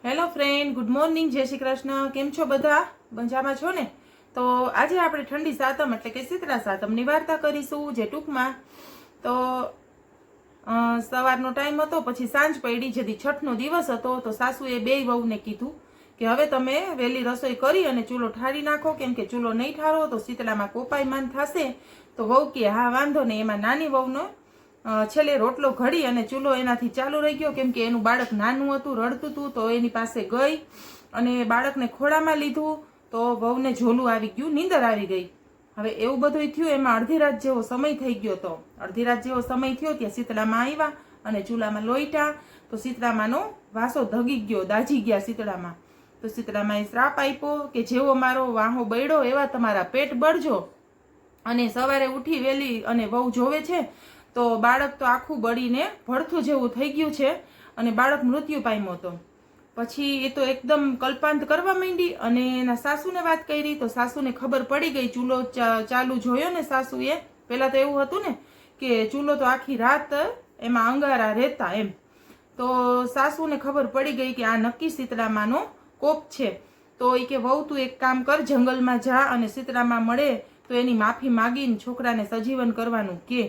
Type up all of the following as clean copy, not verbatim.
Hello friend, good morning, જય શ્રી કૃષ્ણ. કેમ છો બધા? મજામાં છો ને? તો આજે આપણે ઠંડી સાતમ એટલે કે શીતળા સાતમની વાર્તા કરીશું. જે ટૂંકમાં તો સવારનો ટાઈમ હતો, પછી સાંજ પડી, જેથી છઠનો દિવસ હતો. તો સાસુએ બેય વહુને કીધું કે હવે તમે વહેલી રસોઈ કરી અને ચૂલો ઠારી નાખો, કેમ કે ચૂલો નહીં ઠારો તો શીતળામાં કોપાયમાન થશે. તો વહુ કે હા વાંધો નહીં. એમાં નાની વહુનો છેલ્લે રોટલો ઘડી અને ચૂલો એનાથી ચાલુ રહી ગયો, કેમ કે એનું બાળક નાનું હતું, રડતું હતું. તો એની પાસે ગઈ અને બાળકને ખોળામાં લીધું. તો વહુને ઝોલું આવી ગયું, નીંદર આવી ગઈ. હવે એવું બધું થયું. એમાં અડધી રાત જેવો સમય થઈ ગયો. તો અડધી રાત જેવો સમય થયો ત્યાં શીતળામાં આવ્યા અને ચૂલામાં લોઈટા. તો શીતળામાંનો વાસો ધગી ગયો, દાજી ગયા શીતળામાં. તો શીતળામાં એ શ્રાપ આપ્યો કે જેવો મારો વાહો બળ્યો એવા તમારા પેટ બળજો. અને સવારે ઉઠી વેલી અને વહુ જોવે છે તો બાળક તો આખું બળીને ભડથું જેવું થઈ ગયું છે અને બાળક મૃત્યુ પામ્યો હતો. પછી એ તો એકદમ કલ્પાંત કરવા માંડી અને એના સાસુને વાત કરી. તો સાસુને ખબર પડી ગઈ. ચૂલો ચાલુ જોયો ને સાસુએ. પહેલા તો એવું હતું ને કે ચૂલો તો આખી રાત એમાં અંગારા રહેતા એમ. તો સાસુને ખબર પડી ગઈ કે આ નક્કી શીતળામાંનો કોપ છે. તો એ કે વહુ તું એક કામ કર, જંગલમાં જા અને શીતળામાં મળે તો એની માફી માગીને છોકરાને સજીવન કરવાનું કે.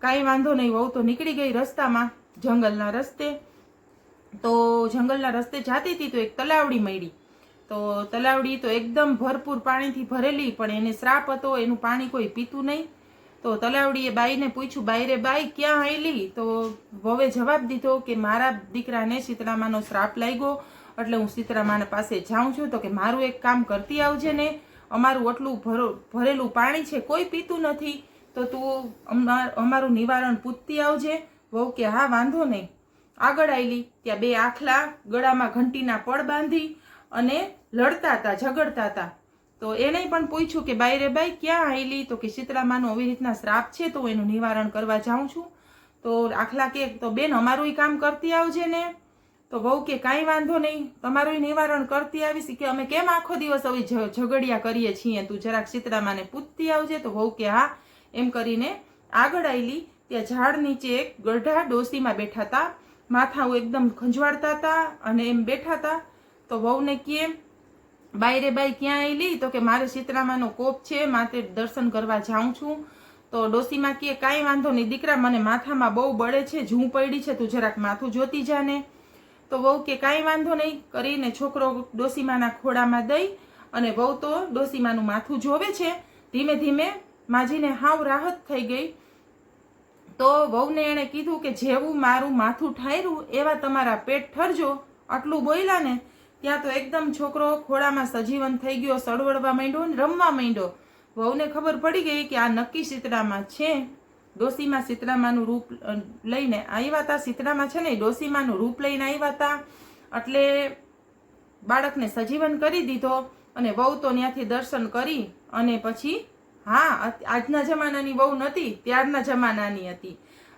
કાંઈ વાંધો નહીં. વહુ તો નીકળી ગઈ રસ્તામાં, જંગલના રસ્તે. તો જંગલના રસ્તે જાતી હતી તો એક તલાવડી મળી. તો તલાવડી તો એકદમ ભરપૂર પાણીથી ભરેલી, પણ એને શ્રાપ હતો, એનું પાણી કોઈ પીતું નહીં. તો તલાવડીએ બાઈને પૂછ્યું, બાઈ રે બાઈ ક્યાં આવેલી? તો વહુએ જવાબ દીધો કે મારા દીકરાને શીતળામાનો શ્રાપ લાગ્યો એટલે હું શીતળામાના પાસે જાઉં છું. તો કે મારું એક કામ કરતી આવજે ને, અમારું આટલું ભરેલું પાણી છે, કોઈ પીતું નથી, તો તું અમારું નિવારણ પૂછતી આવજે. વહુ કે હા વાંધો નહીં. આગળ આવેલી ત્યાં બે આખલા ગળામાં ઘંટીના પડ બાંધી અને લડતા હતા, ઝઘડતા હતા. તો એને પણ પૂછ્યું કે બાઈ રે બાઈ ક્યાં આવેલી? તો કે શીતળામાનો આવી રીતના શ્રાપ છે તો એનું નિવારણ કરવા જાઉં છું. તો આખલા કે તો બેન અમારું કામ કરતી આવજે ને. તો વહુ કે કાંઈ વાંધો નહીં, તમારું નિવારણ કરતી આવીશ. કે અમે કેમ આખો દિવસ હવે ઝઘડિયા કરીએ છીએ, તું જરાક શીતળામાને પૂછતી આવજે. તો વહુ કે હા. એમ કરીને આગળ આવેલી ત્યાં ઝાડ નીચે એક ગઢા ડોસીમાં બેઠા હતા. માથા એકદમ ખંજવાળતા હતા અને એમ બેઠા હતા. તો વહુને કે બાઈ રે બાઈ ક્યાં આવેલી? તો કે મારે શીતળામાનો કોપ છે, માથે દર્શન કરવા જાઉં છું. તો ડોસીમાં કે કાંઈ વાંધો નહીં દીકરા, મને માથામાં બહુ બળે છે, જૂં પડી છે, તું જરાક માથું જોતી જાને. તો વહુ કે કાંઈ વાંધો નહીં કરીને છોકરો ડોસીમાના ખોળામાં દઈ અને વહુ તો ડોસીમાનું માથું જોવે છે. ધીમે ધીમે માજીને હાવ રાહત થઈ ગઈ. તો વહુને એણે કીધું કે જેવું મારું માથું ઠાર્યું એવા તમારા પેટ ઠરજો. આટલું બોલ્યા ને ત્યાં તો એકદમ છોકરો ખોળામાં સજીવન થઈ ગયો, સળવડવા માંડ્યો ને રમવા માંડ્યો. વહુને ખબર પડી ગઈ કે આ નક્કી શીતળામાં છે. ડોસીમાં શીતળામાનું રૂપ લઈને આવ્યા હતા. શીતળામાં છે ને ડોસીમાનું રૂપ લઈને આવ્યા હતા. એટલે બાળકને સજીવન કરી દીધો અને વહુ તો ત્યાંથી દર્શન કરી અને પછી હા આજના જમાનાની વહુ નથી, ત્યારના જમાનાની હતી.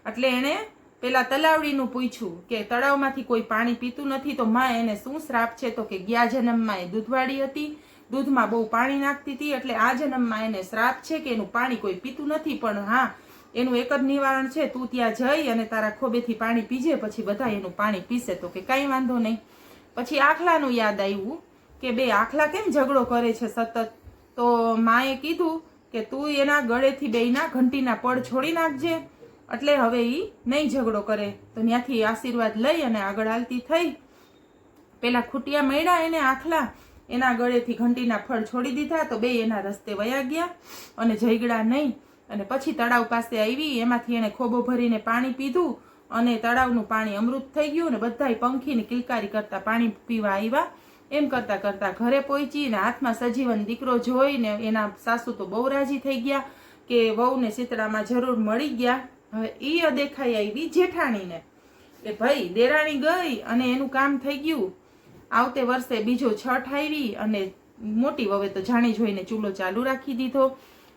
એટલે એણે પેલા તલાવડીનું પૂછ્યું કે તળાવમાંથી કોઈ પાણી પીતું નથી તો માં એને શું શ્રાપ છે? તો કે ગયા જન્મમાં એ દૂધવાળી હતી, દૂધમાં બહુ પાણી નાખતી હતી, એટલે આ જન્મમાં એને શ્રાપ છે કે એનું પાણી કોઈ પીતું નથી. પણ હા એનું એક જ નિવારણ છે, તું ત્યાં જઈ અને તારા ખોબેથી પાણી પીજે, પછી બધા એનું પાણી પીશે. તો કે કાંઈ વાંધો નહીં. પછી આખલાનું યાદ આવ્યું કે બે આખલા કેમ ઝઘડો કરે છે સતત. તો માએ કીધું કે તું એના ગળેથી બેયના ઘંટીના પડ છોડી નાખજે, એટલે હવે એ નહીં ઝઘડો કરે. તો ત્યાંથી આશીર્વાદ લઈ અને આગળ હાલતી થઈ. પેલા ખૂટિયા મળ્યા એને આખલા, એના ગળેથી ઘંટીના ફળ છોડી દીધા. તો બે એના રસ્તે વયા ગયા અને ઝઘડા નહીં. અને પછી તળાવ પાસે આવી, એમાંથી એને ખોબો ભરીને પાણી પીધું અને તળાવનું પાણી અમૃત થઈ ગયું. અને બધાય પંખીને કિલકારી કરતા પાણી પીવા આવ્યા. એમ કરતા કરતા ઘરે પહોંચી ને હાથમાં સજીવન દીકરો જોઈને એના સાસુ તો બહુ રાજી થઈ ગયા કે વહુને શીતળામાં જરૂર મળી ગયા. હવે એ અદેખાઈ આવી જેઠાણીને કે ભાઈ દેરાણી ગઈ અને એનું કામ થઈ ગયું. આવતે વર્ષે બીજો છઠ આવી અને મોટી વહુએ તો જાણી જોઈને ચૂલો ચાલુ રાખી દીધો.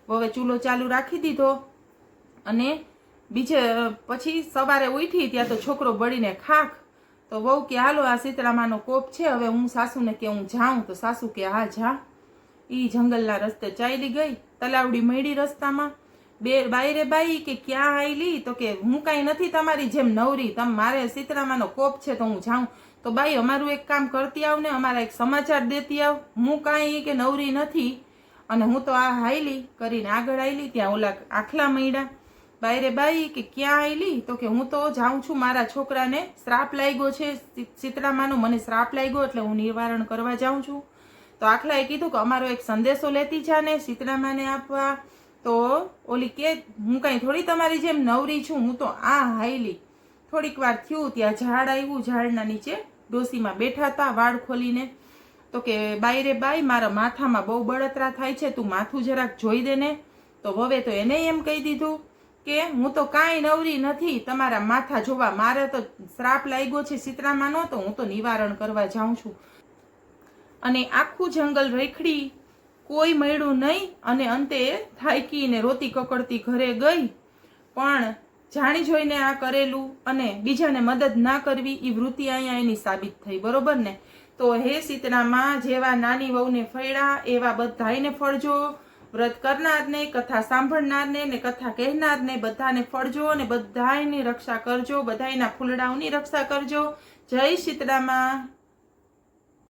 વહુએ ચૂલો ચાલુ રાખી દીધો અને બીજે પછી સવારે ઉઠી ત્યાં તો છોકરો બળીને ખાખ. તો વહુ કે હાલો આ શીતળામાનો કોપ છે, હવે હું સાસુને કે હું જાઉં. તો સાસુ કે હા જા. ઈ જંગલના રસ્તે ચાલી ગઈ. તલાવડી મળી રસ્તામાં. બે બાઈ રે બાઈ કે ક્યાં આવેલી? તો કે હું કાંઈ નથી તમારી જેમ નવરી, મારે શીતળામાનો કોપ છે તો હું જાઉં. તો બાઈ અમારું એક કામ કરતી આવ ને, અમારા એક સમાચાર દેતી આવ. હું કાંઈ કે નવરી નથી. અને હું તો આ હાઈલી કરીને આગળ આવેલી, ત્યાં ઓલા આખલા મળ્યા. બાઈ રે બાઈ કે ક્યાં આવેલી? તો કે હું તો જાઉં છું, મારા છોકરાને શ્રાપ લાગ્યો છે, શીતળામાનો મને શ્રાપ લાગ્યો એટલે હું નિવારણ કરવા જાઉં છું. તો આખલાએ કીધું કે અમારો એક સંદેશો લેતી જા ને શીતળામાને આપવા. તો ઓલી કે હું કાંઈ થોડી તમારી જેમ નવરી છું, હું તો આ હાઈલી. થોડીક વાર થયું ત્યાં ઝાડ આવ્યું, ઝાડના નીચે ડોસીમાં બેઠા હતા વાળ ખોલીને. તો કે બાઈ રે બાઈ મારા માથામાં બહુ બળતરા થાય છે, તું માથું જરાક જોઈ દે ને. તો વવે તો એને એમ કહી દીધું કે હું તો કાંઈ નવરી નથી તમારા માથા જોવા, મારે તો શ્રાપ લાગ્યો છે શીતળામાનો, તો હું તો નિવારણ કરવા જાઉં છું. અને આખું જંગલ રેખડી, કોઈ મળ્યું નહીં. અને અંતે થાકીને રોતી કકડતી ઘરે ગઈ. પણ જાણી જોઈને આ કરેલું અને બીજાને મદદ ના કરવી એ વૃત્તિ અહીંયા એની સાબિત થઈ, બરોબર ને. તો હે શીતળામાં, જેવા નાની વહુને ફળ્યા એવા બધાને ફળજો. વ્રત કરનારને, કથા સાંભળનારને ને કથા કહેનારને બધાને ફળજો અને બધાની રક્ષા કરજો, બધાના ફૂલડાઓની રક્ષા કરજો. જય શીતળામાં.